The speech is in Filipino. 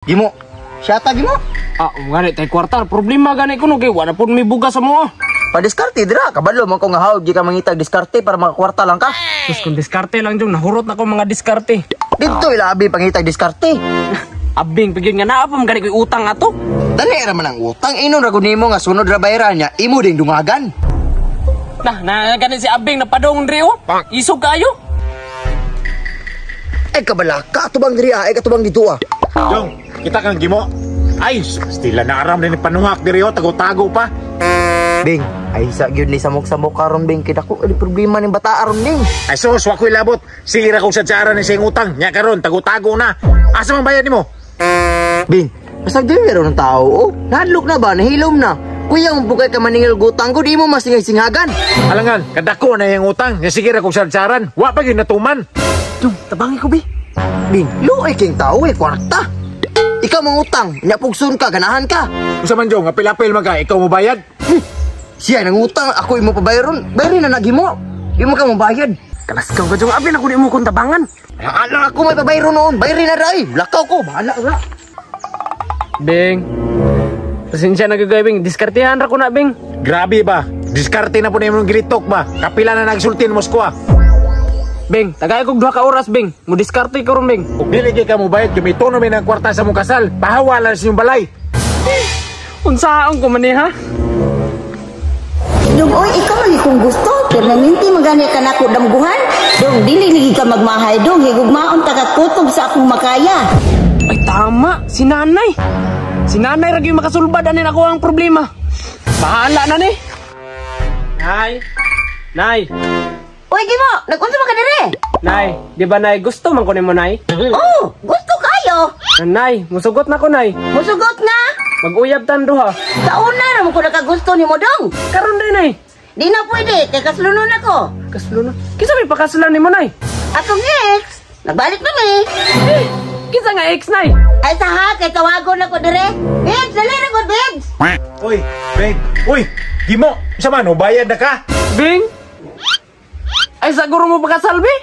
Gimo. Siyata gimo. Gani tay kwarta. Problema gani ko no kay wala pud may bugas sa mo. Padiskarte dira, kabalo man ko nga hawd di ka mangitag diskarte para makakwarta lang ka. Sus kung diskarte lang jung nahurot na ko mga diskarte. Dito ilabi pangitag diskarte. Abing pagin nga naa pa magani koy utang ato. Dali ra man ang utang inon ra gud nimo nga sunod ra bayaran niya, imo ding dungagan. Na gani si Abing napadong diri oh. Isog kayo. Kabala ka tubang diri katubang dito Jong, kita kang gimo. Ay, stila na aram din panuhak diri oh, tago-tago pa. Bing, ay sa gyud ni samok-samok karon Bing, kita ko ada problema ning bata aron Bing. Ay sus, wa ko'y labot. Sira ko sa tsara ni sing utang. Nya karon tago-tago na. Asa man bayad nimo? Bing, masag diri meron ng tao. Nahadlok na ba? Nahilom na. Kuya mo bukay ka maningil gutang ko, di mo masingay-singagan. Alangan, kadako na yung utang. Nya sige ra kong sarsaran. Wa pa gyud natuman. Jung, tabangi ko Bing. Bing, luoy king tao kwarta. Ikaw mangutang, nyapugsun ka, ganahan ka. Usa man Jong, apil-apil man ka, ikaw mo bayad? Siya nang utang, ako imo pabayaron. Bayarin na nagimo. Di mo ka mabayad. Kalaskaw ka jung Abing ako di mo kung tabangan. Ala ako may pabayron noon. Bayarin na dai. Lakaw ko, bahala ra. Bing. Pasensya na gagawin Bing, diskartehan ra ko na Bing. Grabe ba? Diskarte na po na yung gilitok ba? Kapila na nagsultin mo skwa. Bing, tagay kog 2 ka oras Bing. Mo diskarte ko ron Bing. Kung dili ka mo bayad, kumito na may ng kwarta sa mong kasal. Pahawalan sa yung balay. Unsaon ko man ha? Dong, oy, ikaw lagi kung gusto. Permanente magani ka na ko damguhan. Dong, dili lagi ka magmahay. Dong, higugmaon tagakutob sa akong makaya. Ay tama, si nanay. Si nanay ra gyud makasulbad ani ako ang problema. Bahala na ni. Nay. Oy, Gimo, nag-unsa man ka diri? Nay, di ba nay gusto man ko nimo nay? Oh, gusto kayo. Nay, musugot na ko nay. Musugot nga. Mag-uyab tan duha. Kauna ra mo ko nakagusto nimo dong. Karon din nay. Di na pwede, kay kaslunon ako. Kaslo na. Kinsa may pakaslan nimo nay? Akong ex, nagbalik na mi. Kinsa nga ex nay? Ay saha, kay tawagon ako dire. Bibs, dali na ko, Bibs. Uy, Beng. Uy, Gimo. Sa man, bayad na ka? Bing. Ay siguro mo pakasal Bing.